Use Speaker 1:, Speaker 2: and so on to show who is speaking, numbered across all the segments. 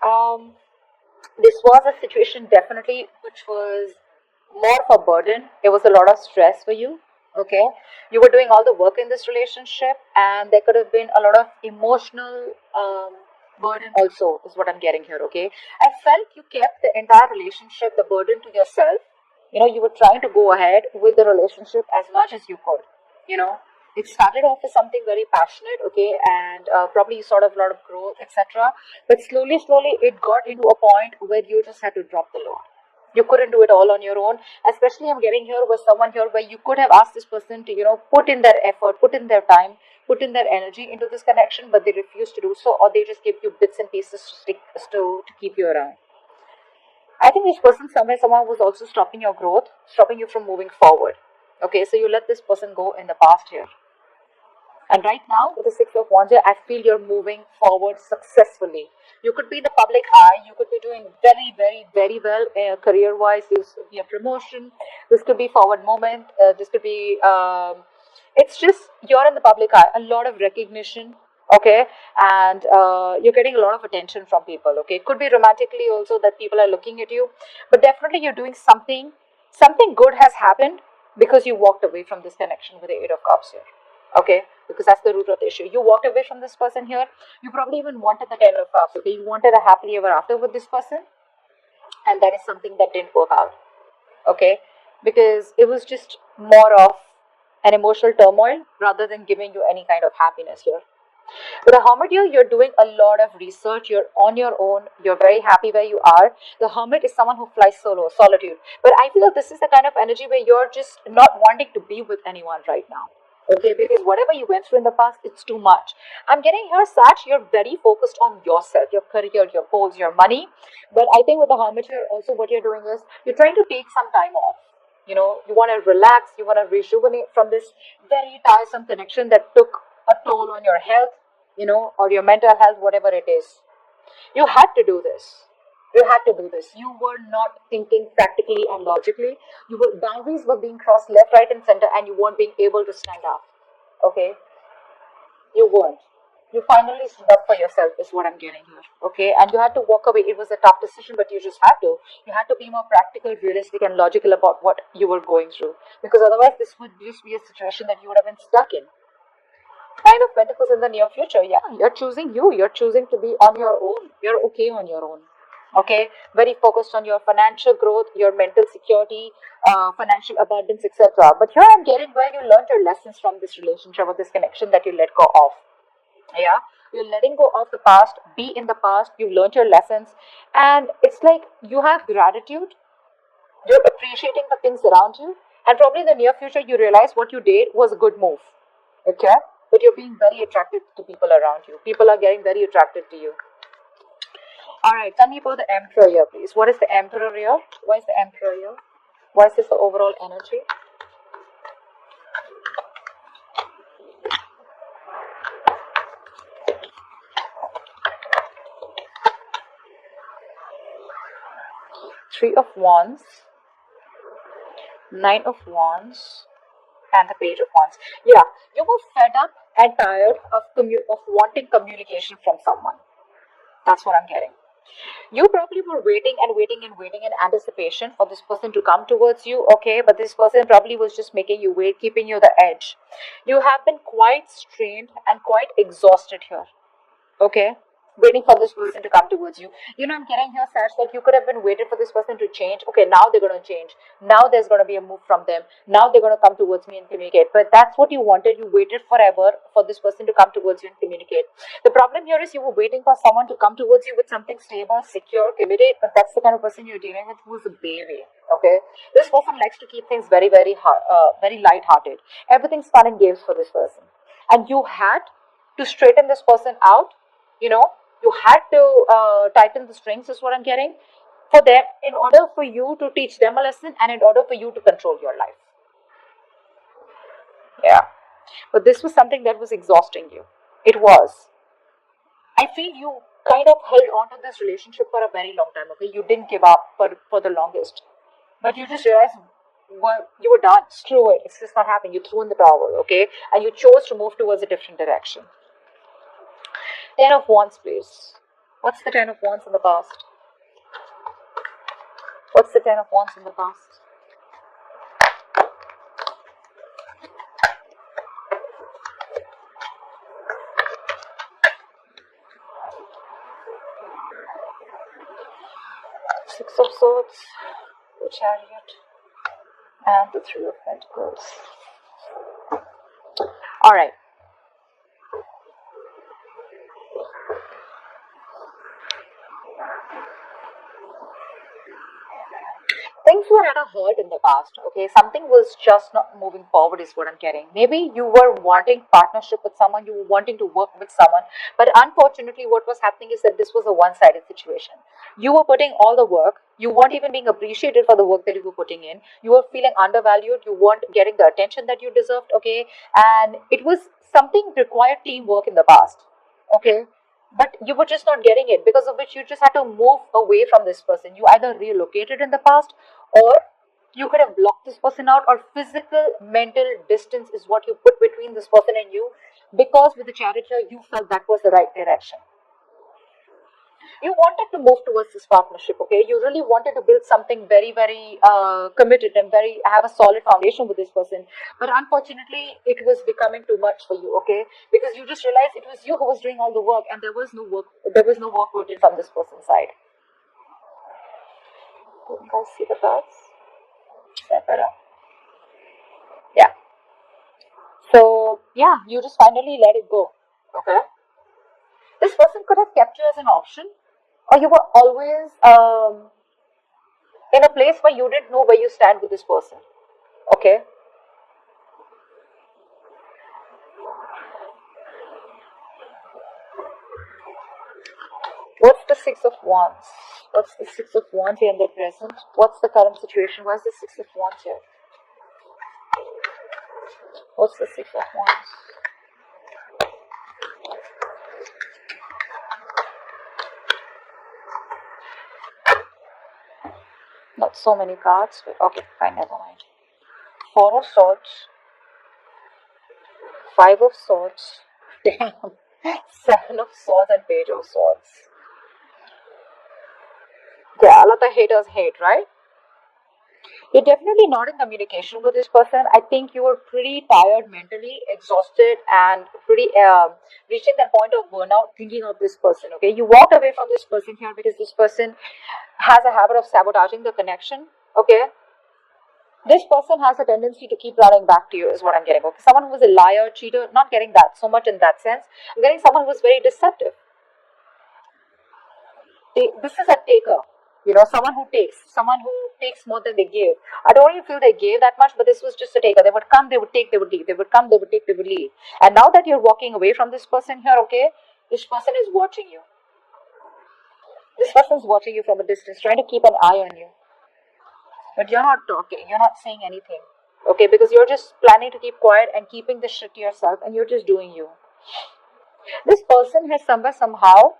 Speaker 1: Um, this was a situation definitely which was more of a burden. It was a lot of stress for you. Okay, you were doing all the work in this relationship, and there could have been a lot of emotional burden also, is what I'm getting here. Okay, I felt you kept the entire relationship, the burden to yourself. You were trying to go ahead with the relationship as much as you could. You know, it started off as something very passionate, okay, and probably sort of a lot of growth, etc. But slowly, it got into a point where you just had to drop the load. You couldn't do it all on your own. Especially, I'm getting here with someone here where you could have asked this person to, put in their effort, put in their time, put in their energy into this connection, but they refuse to do so, or they just give you bits and pieces to keep you around. I think this person somewhere somehow was also stopping your growth, stopping you from moving forward. Okay, so you let this person go in the past here. And right now, with the Six of Wands, I feel you're moving forward successfully. You could be in the public eye. You could be doing very well career-wise. This could be a promotion. This could be forward movement. This could be. It's just you're in the public eye. A lot of recognition. Okay, and you're getting a lot of attention from people. Okay, it could be romantically also that people are looking at you, but definitely you're doing something. Something good has happened because you walked away from this connection with the Eight of Cups here. Okay, because that's the root of the issue. You walked away from this person here. You probably even wanted the 10 of cups. Okay, you wanted a happily ever after with this person, and that is something that didn't work out. Okay, because it was just more of an emotional turmoil rather than giving you any kind of happiness here. With the hermit here, you're doing a lot of research. You're on your own. You're very happy where you are. The hermit is someone who flies solo, solitude. But I feel this is the kind of energy where you're just not wanting to be with anyone right now. Okay, because whatever you went through in the past, it's too much. I'm getting here, Sach, you're very focused on yourself, your career, your goals, your money. But I think with the hermit here, also what you're doing is you're trying to take some time off. You want to relax, you want to rejuvenate from this very tiresome connection that took a toll on your health, or your mental health, whatever it is. You had to do this. You had to do this. You were not thinking practically and logically. Boundaries were being crossed left, right, and center, and you weren't being able to stand up. Okay, you weren't. You finally stood up for yourself, is what I'm getting here. Okay, and you had to walk away. It was a tough decision, but you just had to. You had to be more practical, realistic, and logical about what you were going through, because otherwise, this would just be a situation that you would have been stuck in. Kind of Pentacles in the near future. Yeah, you're choosing you. You're choosing to be on your own. You're okay on your own. Okay, very focused on your financial growth, your mental security, financial abundance, etc. But here I'm getting where you learned your lessons from this relationship or this connection that you let go of. Yeah, you're letting go of the past, be in the past, you've learned your lessons, and it's like you have gratitude, you're appreciating the things around you, and probably in the near future you realize what you did was a good move. Okay, but you're being very attracted to people around you. People are getting very attracted to you. All right, tell me about the Emperor here, please. What is the Emperor here? Why is the Emperor here? Why is this the overall energy? Three of Wands, Nine of Wands, and the Page of Wands. Yeah, you were fed up and tired of of wanting communication from someone. That's what I'm getting. You probably were waiting in anticipation for this person to come towards you, okay, but this person probably was just making you wait, keeping you the edge. You have been quite strained and quite exhausted here, okay, waiting for this person to come towards you. I'm getting here, Sash, that you could have been waiting for this person to change. Okay, now they're going to change. Now there's going to be a move from them. Now they're going to come towards me and communicate. But that's what you wanted. You waited forever for this person to come towards you and communicate. The problem here is you were waiting for someone to come towards you with something stable, secure, committed. But that's the kind of person you're dealing with who's a baby. Okay, this person likes to keep things very light-hearted. Everything's fun and games for this person, and you had to straighten this person out. You know, you had to tighten the strings, is what I'm getting, for them, in order for you to teach them a lesson and in order for you to control your life. Yeah, but this was something that was exhausting you. It was. I feel you kind of held on to this relationship for a very long time. Okay, you didn't give up for the longest, but you just realized, well, you were done. Screw it, it's just not happening. You threw in the towel. Okay, and you chose to move towards a different direction. Ten of Wands, please. What's the Ten of Wands in the past? What's the Ten of Wands in the past? Six of Swords, the Chariot, and the Three of Pentacles. Alright. Things were at a hurt in the past, okay? Something was just not moving forward is what I'm getting. Maybe you were wanting partnership with someone, you were wanting to work with someone, but unfortunately what was happening is that this was a one-sided situation. You were putting all the work, you weren't even being appreciated for the work that you were putting in, you were feeling undervalued, you weren't getting the attention that you deserved, okay? And it was something required teamwork in the past, okay? But you were just not getting it, because of which you just had to move away from this person. You either relocated in the past, or you could have blocked this person out, or physical mental distance is what you put between this person and you, because with the Chariot you felt that was the right direction. You wanted to move towards this partnership, okay? You really wanted to build something very, very committed and very have a solid foundation with this person. But unfortunately, it was becoming too much for you, okay? Because you just realized it was you who was doing all the work, and there was no work. There was no work put in from this person's side. You guys see the cards? Yeah. So yeah, you just finally let it go, okay? This person could have kept you as an option, or you were always in a place where you didn't know where you stand with this person, okay? What's the Six of Wands? What's the Six of Wands here in the present? What's the current situation? What's the Six of Wands here? What's the Six of Wands? Not so many cards, but okay, fine, never mind. Four of Swords, Five of Swords, damn, Seven of Swords, and Page of Swords. Yeah, a lot of haters hate, right? You're definitely not in communication with this person. I think you were pretty tired, mentally exhausted, and pretty reaching that point of burnout thinking of this person, okay? You walked away from this person here because this person has a habit of sabotaging the connection, okay? This person has a tendency to keep running back to you is what I'm getting, okay? Someone who was a liar, cheater, not getting that so much in that sense. I'm getting someone who was very deceptive. This is a taker, someone who takes more than they give. I don't even feel they gave that much, but this was just a taker. They would come, they would take, they would leave. They would come, they would take, they would leave. And now that you're walking away from this person here, okay, this person is watching you. This person's watching you from a distance, trying to keep an eye on you. But you're not talking, you're not saying anything, okay, because you're just planning to keep quiet and keeping this shit to yourself, and you're just doing you. This person has somehow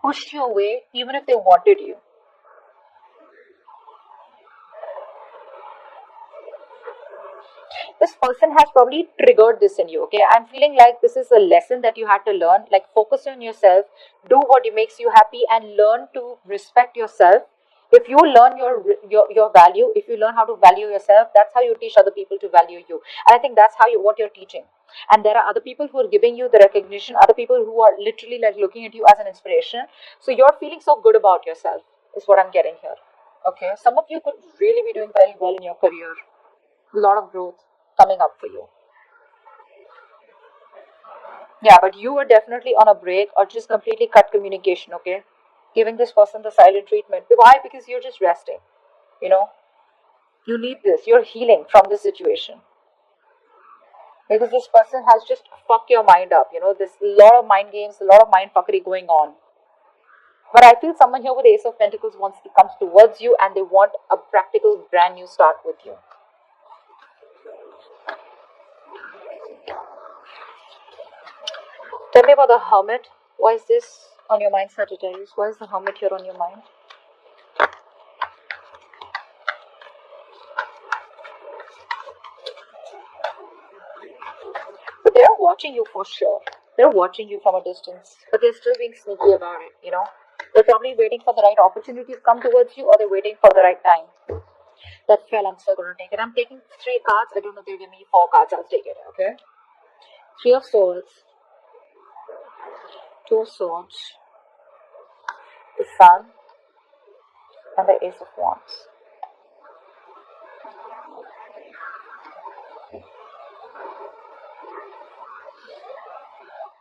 Speaker 1: pushed you away, even if they wanted you. This person has probably triggered this in you, okay? I'm feeling like this is a lesson that you had to learn. Like, focus on yourself, do what makes you happy, and learn to respect yourself. If you learn your value, if you learn how to value yourself, that's how you teach other people to value you. And I think that's what you're teaching. And there are other people who are giving you the recognition, other people who are literally like looking at you as an inspiration. So you're feeling so good about yourself is what I'm getting here. Okay, some of you could really be doing very well in your career. A lot of growth coming up for you. Yeah, but you were definitely on a break or just completely cut communication, okay? Giving this person the silent treatment. Why? Because you're just resting. You know? You need this. You're healing from this situation. Because this person has just fucked your mind up. There's a lot of mind games, a lot of mind fuckery going on. But I feel someone here with Ace of Pentacles comes towards you, and they want a practical brand new start with you. Tell me about the Hermit. Why is this on your mind, Sagittarius? Why is the Hermit here on your mind? But they are watching you for sure. They're watching you from a distance, but they're still being sneaky about it, you know. They're probably waiting for the right opportunity to come towards you, or they're waiting for the right time. That's well, I'm still going to take it. I'm taking 3 cards. I don't know if they'll give me 4 cards. I'll take it, okay? 3 of Swords, 2 of Swords, the Sun, and the Ace of Wands.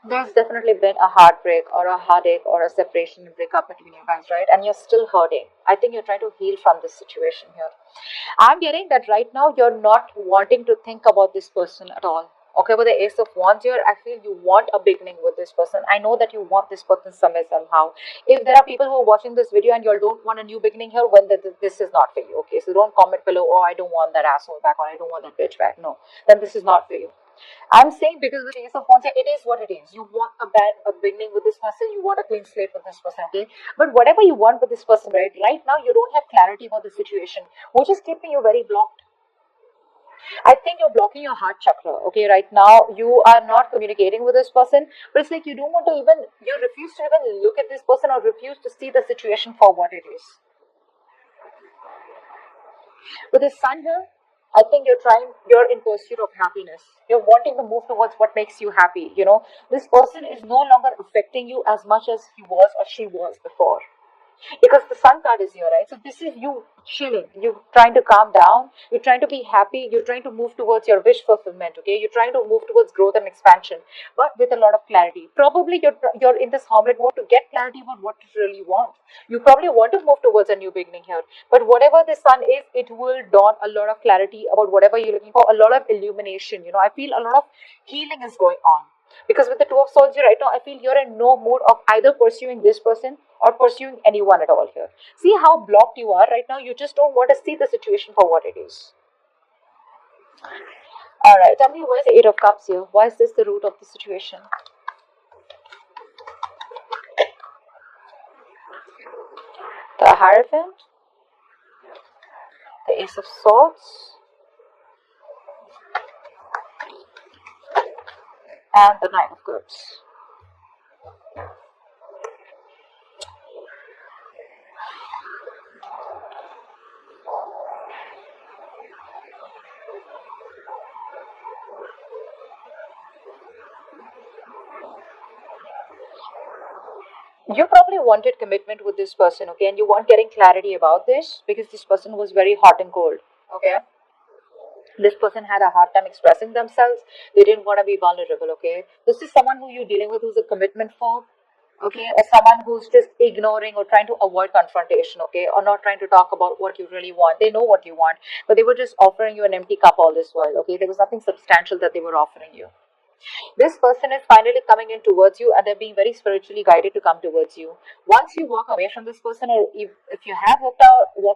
Speaker 1: There's definitely been a heartbreak or a heartache or a separation and breakup between you guys, right? And you're still hurting. I think you're trying to heal from this situation here. I'm getting that right now you're not wanting to think about this person at all. Okay, with the Ace of Wands here, I feel you want a beginning with this person. I know that you want this person somewhere, somehow. If there are people who are watching this video and you don't want a new beginning here, well, this is not for you. Okay, so don't comment below, oh, I don't want that asshole back, or I don't want that bitch back. No, then this is not for you. I'm saying because with the Ace of Wands, it is what it is. You want a beginning with this person. You want a clean slate with this person, okay? But whatever you want with this person, right now, you don't have clarity about the situation, which is keeping you very blocked. I think you're blocking your heart chakra, okay? Right now, you are not communicating with this person, but it's like you don't want to even, you refuse to even look at this person or refuse to see the situation for what it is. With the Sun here, I think you're in pursuit of happiness. You're wanting to move towards what makes you happy. You know, this person is no longer affecting you as much as he was or she was before. Because the Sun card is here, right? So this is you chilling. You're trying to calm down. You're trying to be happy. You're trying to move towards your wish fulfillment, okay? You're trying to move towards growth and expansion, but with a lot of clarity. Probably you're in this hermit mode to get clarity about what you really want. You probably want to move towards a new beginning here. But whatever the Sun is, it will dawn a lot of clarity about whatever you're looking for, a lot of illumination. You know, I feel a lot of healing is going on. Because with the Two of Swords here right now, I feel you're in no mood of either pursuing this person or pursuing anyone at all here. See how blocked you are right now? You just don't want to see the situation for what it is. Alright, tell me, why is the Eight of Cups here? Why is this the root of the situation? The Hierophant, the Ace of Swords, and the Nine of Cups. You probably wanted commitment with this person, okay, and you want getting clarity about this because this person was very hot and cold, okay. This person had a hard time expressing themselves. They didn't want to be vulnerable, okay. This is someone who you're dealing with who's a commitment phobe, okay, or someone who's just ignoring or trying to avoid confrontation, okay, or not trying to talk about what you really want. They know what you want, but they were just offering you an empty cup all this while, okay. There was nothing substantial that they were offering you. This person is finally coming in towards you and they're being very spiritually guided to come towards you. Once you walk away from this person, or if you have walked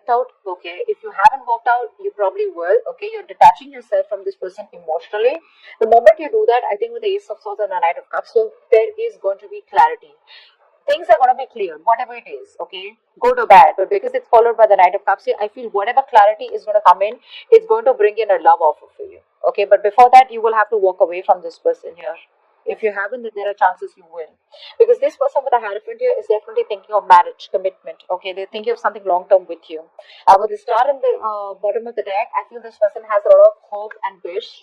Speaker 1: out, okay. If you haven't walked out, you probably will, okay. You're detaching yourself from this person emotionally. The moment you do that, I think with the Ace of Swords and the Knight of Cups, so there is going to be clarity. Things are going to be clear, whatever it is, okay, good or bad. But because it's followed by the Knight of Cups here, I feel whatever clarity is going to come in, it's going to bring in a love offer for you, okay. But before that, you will have to walk away from this person here. If you haven't, then there are chances you will. Because this person with a Hierophant here is definitely thinking of marriage, commitment, okay. They're thinking of something long term with you. With the star in the bottom of the deck, I feel this person has a lot of hope and wish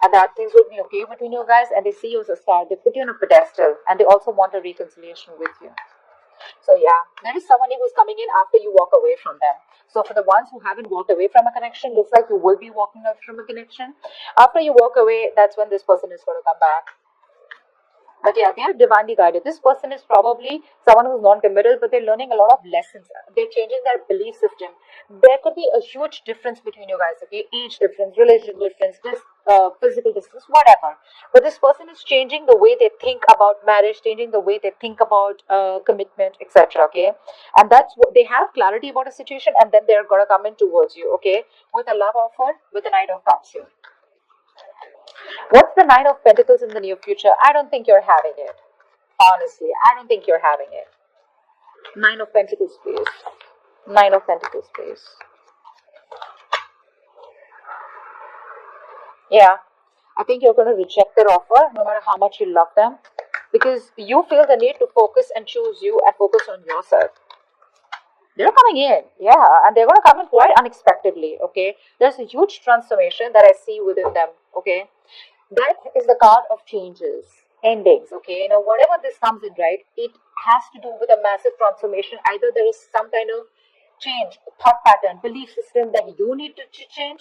Speaker 1: and that things will be okay between you guys, and they see you as a star. They put you on a pedestal, and they also want a reconciliation with you. So yeah, there is someone who's coming in after you walk away from them. So for the ones who haven't walked away from a connection, looks like you will be walking away from a connection. After you walk away, that's when this person is going to come back. But yeah, they are divinely guided. This person is probably someone who's non-committal, but they're learning a lot of lessons. They're changing their belief system. There could be a huge difference between you guys, okay? Age difference, religion difference, physical distance, whatever. But this person is changing the way they think about marriage, changing the way they think about commitment, etc. Okay, and that's what they have clarity about a situation, and then they're gonna come in towards you, okay, with a love offer, with the Knight of Cups here. What's the Nine of Pentacles in the near future? I don't think you're having it. Honestly, I don't think you're having it. Nine of Pentacles, please. Nine of Pentacles, please. Yeah, I think you're going to reject their offer no matter how much you love them. because you feel the need to focus and choose you and focus on yourself. They're coming in, yeah, and they're going to come in quite unexpectedly. Okay, there's a huge transformation that I see within them. Okay, that is the card of changes, endings. Okay, now whatever this comes in, right, it has to do with a massive transformation. Either there is some kind of change, thought pattern, belief system that you need to change,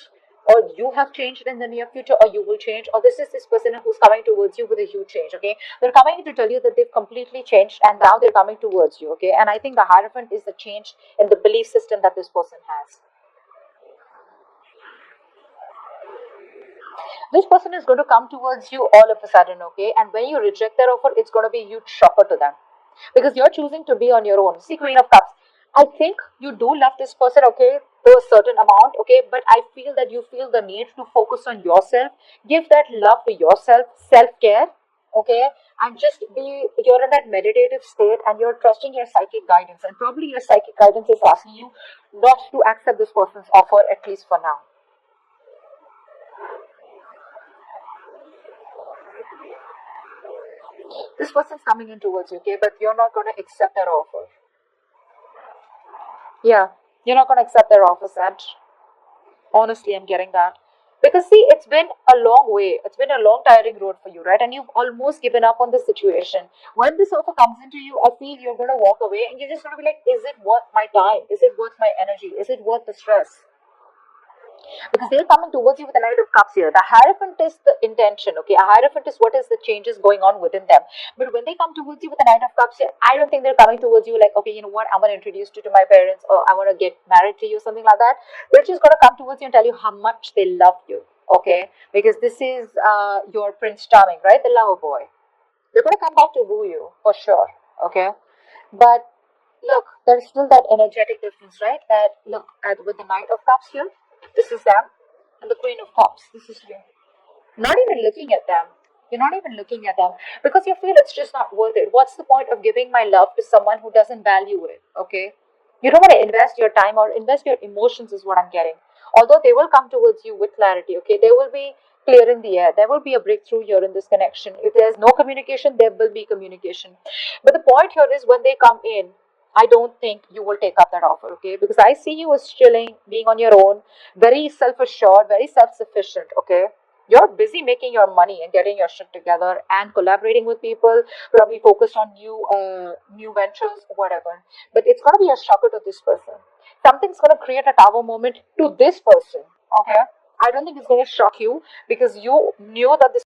Speaker 1: or you have changed in the near future, or you will change, or this is this person who's coming towards you with a huge change. Okay, they're coming to tell you that they've completely changed and now they're coming towards you. Okay, and I think the Hierophant is the change in the belief system that this person has. This person is going to come towards you all of a sudden. Okay, and when you reject their offer, it's going to be a huge shocker to them, because you're choosing to be on your own. See, Queen of Cups, I think you do love this person, okay, to a certain amount, okay, but I feel that you feel the need to focus on yourself, give that love to yourself, self care, okay, and just be, you're in that meditative state and you're trusting your psychic guidance, and probably your psychic guidance is asking you not to accept this person's offer, at least for now. This person's coming in towards you, okay, but you're not going to accept their offer. Yeah, you're not going to accept their offer, Sag. Honestly, I'm getting that. Because, see, it's been a long way. It's been a long, tiring road for you, right? And you've almost given up on the situation. When this offer comes into you, I feel you're going to walk away and you're just going to be like, is it worth my time? Is it worth my energy? Is it worth the stress? Because they're coming towards you with the Knight of Cups here. The Hierophant is the intention, okay? A Hierophant is what is the changes going on within them. But when they come towards you with the Knight of Cups here, I don't think they're coming towards you like, okay, you know what, I want to introduce you to my parents, or I want to get married to you, something like that. They're just going to come towards you and tell you how much they love you, okay? Because this is your Prince Charming, right? The lover boy. They're going to come back to woo you, for sure, okay? But look, there's still that energetic difference, right? That look at with the Knight of Cups here, this is them, and the Queen of Cups, this is you. Not even looking at them. You're not even looking at them because you feel it's just not worth it. What's the point of giving my love to someone who doesn't value it? Okay, you don't want to invest your time or invest your emotions, is what I'm getting. Although they will come towards you with clarity, okay, they will be clearing the air. There will be a breakthrough here in this connection. If there's no communication, there will be communication. But the point here is when they come in, I don't think you will take up that offer, okay? Because I see you as chilling, being on your own, very self assured, very self sufficient, okay? You're busy making your money and getting your shit together and collaborating with people, probably focused on new ventures, whatever. But it's gonna be a shocker to this person. Something's gonna create a tower moment to this person. Okay. I don't think it's gonna shock you because you knew that this